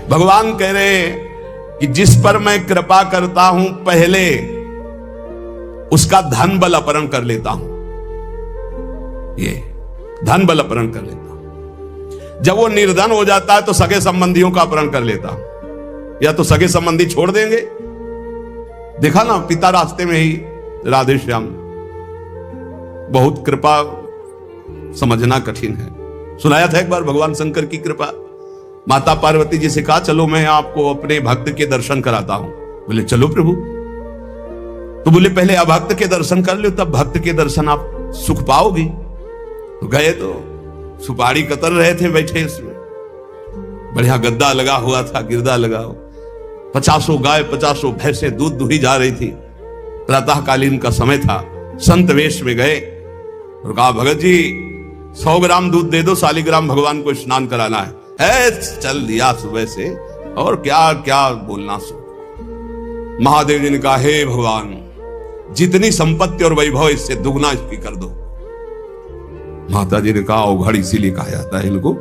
भगवान कह रहे हैं कि जिस पर मैं कृपा करता हूं पहले उसका धन बल अपहरण कर लेता हूं। ये धन बल अपहरण कर लेता हूं। जब वो निर्धन हो जाता है तो सगे संबंधियों का अपहरण कर लेता हूं, या तो सगे संबंधी छोड़ देंगे। देखा ना पिता रास्ते में ही राधे श्याम। बहुत कृपा समझना कठिन है। सुनाया था एक बार भगवान शंकर की कृपा। माता पार्वती जी से कहा चलो मैं आपको अपने भक्त के दर्शन कराता हूं। बोले चलो प्रभु। तो बोले पहले अभक्त के दर्शन कर लो, तब भक्त के दर्शन आप सुख पाओगे। तो गए तो सुपारी कतर रहे थे बैठे, इसमें बढ़िया गद्दा लगा हुआ था, गिरदा लगा हुआ, 50 गाय 50 भैंसे दूध दुही जा रही थी। प्रातःकालीन का समय था। संत वेश में गए और कहा भगत जी 100 ग्राम दूध दे दो, शालिग्राम भगवान को स्नान कराना है। चल दिया सुबह से, और क्या क्या बोलना सो। महादेव जी ने कहा हे भगवान जितनी संपत्ति और वैभव इससे दुगना इसकी कर दो। माता जी ने कहा औघड़ इसीलिए कहा जाता है इनको,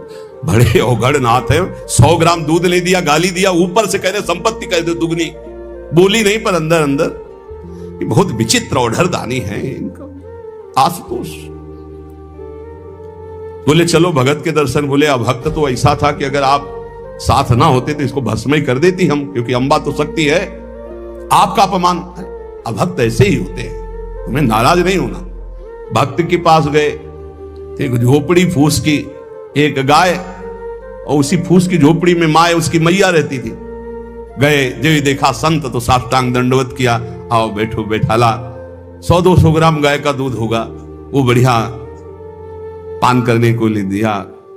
बड़े औघड़ नाथ है। 100 ग्राम दूध ले दिया, गाली दिया, ऊपर से कह रहे संपत्ति कह दो दुगनी। बोली नहीं पर अंदर अंदर बहुत विचित्र औढ़र दानी है इनका आशुतोष। बोले चलो भगत के दर्शन। बोले अभक्त तो ऐसा था कि अगर आप साथ ना होते तो इसको भस्म ही कर देती हम, क्योंकि अंबा तो शक्ति है। आपका अपमान। अभक्त ऐसे ही होते हैं, तुम्हें नाराज नहीं होना। भक्त के पास गए, एक झोपड़ी फूस की, एक गाय, और उसी फूस की झोपड़ी में माँ उसकी मैया रहती थी। गए जो ही देखा संत तो साष्टांग दंडवत किया। आओ बैठो। बैठाला 100-200 ग्राम गाय का दूध होगा, वो बढ़िया पान करने को ले दिया।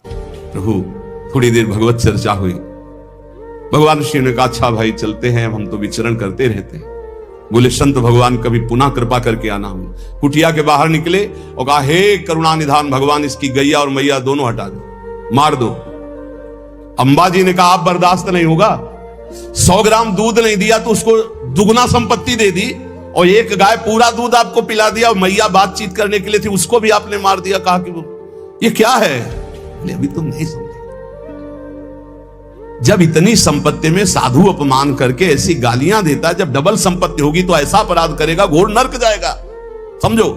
प्रभु थोड़ी देर भगवत चर्चा हुई। भगवान शिव ने कहा अच्छा भाई चलते हैं, हम तो विचरण करते रहते हैं। बोले संत भगवान कभी पुनः कृपा करके आना। हम कुटिया के बाहर निकले और कहा हे करुणा निधान भगवान इसकी गैया और मैया दोनों हटा दो, मार दो। अंबाजी ने कहा आप बर्दाश्त नहीं होगा। 100 ग्राम दूध नहीं दिया तो उसको दुगना संपत्ति दे दी, और एक गाय पूरा दूध आपको पिला दिया, और मैया बातचीत करने के लिए थी उसको भी आपने मार दिया। कहा कि ये क्या है? अभी तुम नहीं समझे। जब इतनी संपत्ति में साधु अपमान करके ऐसी गालियां देता है, जब डबल संपत्ति होगी तो ऐसा अपराध करेगा घोर नरक जाएगा, समझो।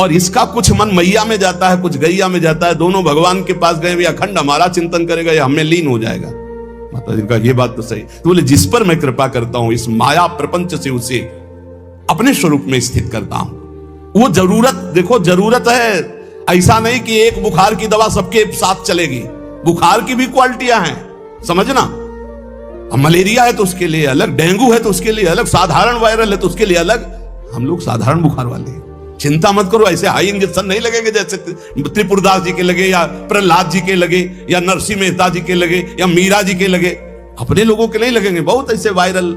और इसका कुछ मन मैया में जाता है, कुछ गैया में जाता है। दोनों भगवान के पास गए, अखंड हमारा चिंतन करेगा, ये हमें लीन हो जाएगा। माता जी का ये बात तो सही। तो बोले जिस पर मैं कृपा करता हूं इस माया प्रपंच से उसे अपने स्वरूप में स्थित करता हूं। वो जरूरत देखो, जरूरत है। ऐसा नहीं कि एक बुखार की दवा सबके साथ चलेगी। बुखार की भी क्वालिटियां हैं, समझना। मलेरिया है तो उसके लिए अलग, डेंगू है तो उसके लिए अलग, साधारण वायरल है तो उसके लिए अलग। हम लोग साधारण बुखार वाले हैं। चिंता मत करो, ऐसे हाई इंजेक्शन नहीं लगेंगे जैसे त्रिपुरदास जी के लगे, या प्रहलाद जी के लगे, या नरसिंह मेहता जी के लगे, या मीरा जी के लगे। अपने लोगों के नहीं लगेंगे। बहुत ऐसे वायरल,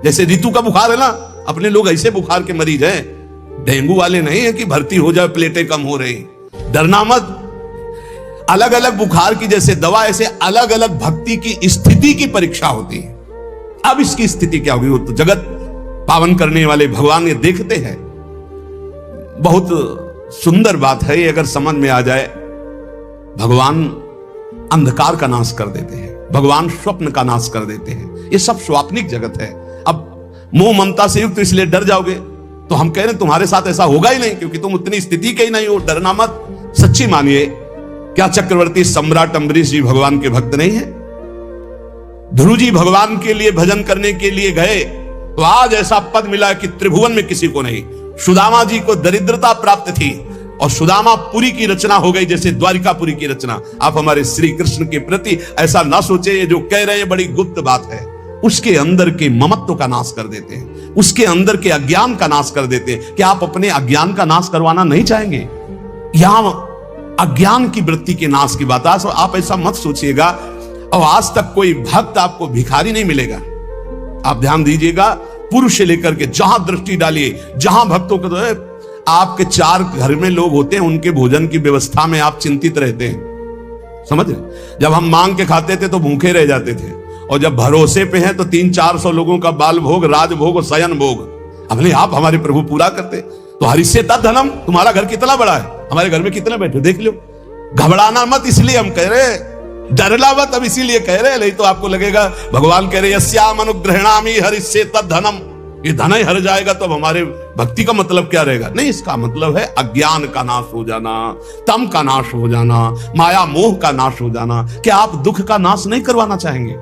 जैसे ऋतु का बुखार है ना, अपने लोग ऐसे बुखार के मरीज हैं। डेंगू वाले नहीं है कि भर्ती हो जाए, प्लेटें कम हो रही। डरना मत। अलग अलग बुखार की जैसे दवा, ऐसे अलग अलग भक्ति की स्थिति की परीक्षा होती है। अब इसकी स्थिति क्या होगी वो तो जगत पावन करने वाले भगवान ये देखते हैं। बहुत सुंदर बात है ये, अगर समझ में आ जाए। भगवान अंधकार का नाश कर देते हैं, भगवान स्वप्न का नाश कर देते हैं। ये सब स्वाप्निक जगत है। अब मोह ममता से युक्त इसलिए डर जाओगे तो हम कह रहे हैं तुम्हारे साथ ऐसा होगा ही नहीं, क्योंकि तुम उतनी स्थिति के ही नहीं हो। डरना मत, सच्ची मानिए। क्या चक्रवर्ती सम्राट अम्बरीश जी भगवान के भक्त नहीं है? ध्रुव जी भगवान के लिए भजन करने के लिए गए तो आज ऐसा पद मिला कि त्रिभुवन में किसी को नहीं। सुदामा जी को दरिद्रता प्राप्त थी और सुदामापुरी की रचना हो गई, जैसे द्वारिकापुरी की रचना। आप हमारे श्री कृष्ण के प्रति ऐसा ना सोचे, ये जो कह रहे हैं बड़ी गुप्त बात है। उसके अंदर के ममत्व का नाश कर देते हैं, उसके अंदर के अज्ञान का नाश कर देते हैं। क्या आप अपने अज्ञान का नाश करवाना नहीं चाहेंगे? यहां अज्ञान की वृत्ति के नाश की बात। आप ऐसा मत सोचिएगा। और आज तक कोई भक्त आपको भिखारी नहीं मिलेगा। आप ध्यान दीजिएगा, पुरुष से लेकर के जहां दृष्टि डालिए, जहां भक्तों को आपके 4 घर में लोग होते हैं, उनके भोजन की व्यवस्था में आप चिंतित रहते हैं। समझ रहे? जब हम मांग के खाते थे तो भूखे रह जाते थे, और जब भरोसे पे हैं तो 300-400 लोगों का बाल भोग, राज भोग और शयन भोग अपने आप हमारे प्रभु पूरा करते। तो हरिष्य धनम, तुम्हारा घर कितना बड़ा है, हमारे घर में कितने बैठे देख लो। घबराना मत, इसलिए हम कह रहे डरलावत अब इसीलिए कह रहे हैं, नहीं तो आपको लगेगा भगवान कह रहे यस्याम अनुग्रहणामि हरिष्ये तद्धनम, ये धन ही हर जाएगा तो अब हमारे भक्ति का मतलब क्या रहेगा? नहीं, इसका मतलब है अज्ञान का नाश हो जाना, तम का नाश हो जाना, माया मोह का नाश हो जाना। क्या आप दुख का नाश नहीं करवाना चाहेंगे?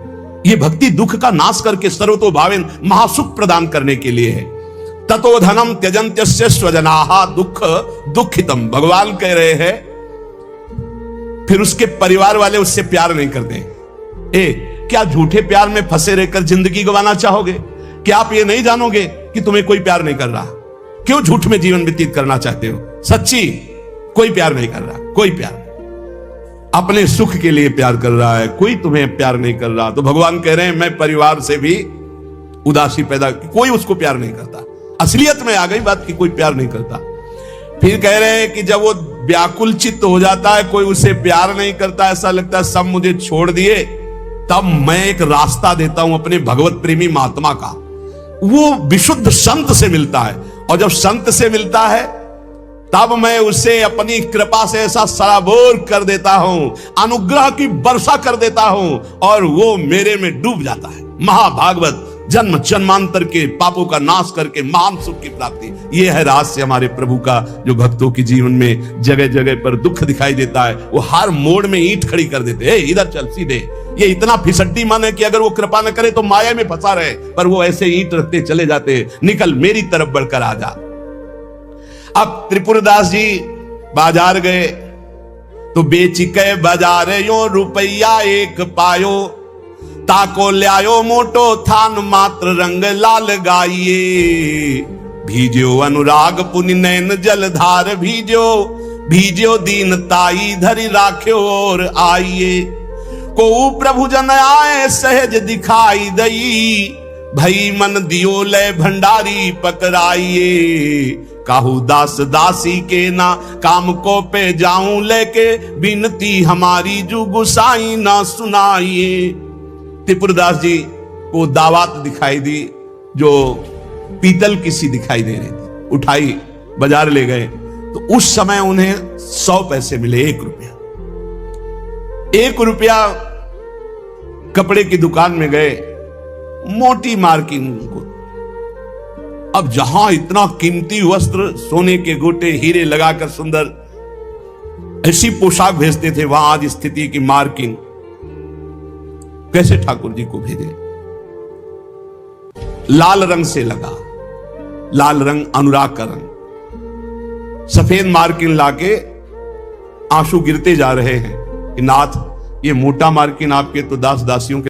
ये भक्ति दुख का नाश करके सर्वतो भावेन महासुख प्रदान करने के लिए है। ततो धनम त्यजन्त्यस्य स्वजनाः दुख दुखितम, भगवान कह रहे हैं फिर उसके परिवार वाले उससे प्यार नहीं करते। क्या झूठे प्यार में फंसे रहकर जिंदगी गंवाना चाहोगे? क्या आप ये नहीं जानोगे कि तुम्हें कोई प्यार नहीं कर रहा? क्यों झूठ में जीवन व्यतीत करना चाहते हो? सच्ची कोई प्यार नहीं कर रहा, कोई प्यार नहीं। अपने सुख के लिए प्यार कर रहा है, कोई तुम्हें प्यार नहीं कर रहा। तो भगवान कह रहे हैं मैं परिवार से भी उदासी पैदा, कोई उसको प्यार नहीं करता। असलियत में आ गई बात कि कोई प्यार नहीं करता। फिर कह रहे हैं कि जब वो व्याकुल चित्त हो जाता है, कोई उसे प्यार नहीं करता, ऐसा लगता है सब मुझे छोड़ दिए, तब मैं एक रास्ता देता हूं अपने भगवत प्रेमी महात्मा का। वो विशुद्ध संत से मिलता है, और जब संत से मिलता है तब मैं उसे अपनी कृपा से ऐसा सराबोर कर देता हूं, अनुग्रह की वर्षा कर देता हूं, और वो मेरे में डूब जाता है। महाभागवत जन्म जन्मांतर के पापों का नाश करके महान सुख की प्राप्ति, ये है रहस्य हमारे प्रभु का, जो भक्तों के जीवन में जगह जगह पर दुख दिखाई देता है, वो हर मोड़ में ईंट खड़ी कर देते हैं। इधर चल सीधे, ये इतना फिसड्डी मन है कि अगर वो कृपा न करे तो माया में फंसा रहे, पर वो ऐसे ईंट रखते चले जाते, निकल मेरी तरफ बढ़कर आ जा। अब त्रिपुरदास जी बाजार गए तो बेच के बाजार यो रुपया एक पायो, ताको ल्यायो मोटो थान मात्र रंग लाल गाइए, भीजो अनुराग पुनि नैन जलधार भीजो, भीजो दीन ताई धरि राख्यो और आइए, को प्रभु जन आए सहज दिखाई दई, भई मन दियो ले भंडारी पकड़ाइए, काहू दास दासी के ना काम को पे जाऊं लेके, बिनती हमारी जू गुसाई ना सुनाइए। त्रिपुरदास जी को दावत दिखाई दी जो पीतल की सी दिखाई दे रही थी, उठाई बाजार ले गए तो उस समय उन्हें 100 पैसे मिले, 1 रुपया। 1 रुपया कपड़े की दुकान में गए, मोटी मार्किंग को। अब जहां इतना कीमती वस्त्र, सोने के गोटे, हीरे लगाकर सुंदर ऐसी पोशाक भेजते थे, वहां आज स्थिति की मार्किंग कैसे ठाकुर जी को भेजे? लाल रंग से लगा, लाल रंग अनुराग का रंग, सफेद मार्किन लाके आंसू गिरते जा रहे हैं कि नाथ ये मोटा मार्किन आपके तो दास दासियों के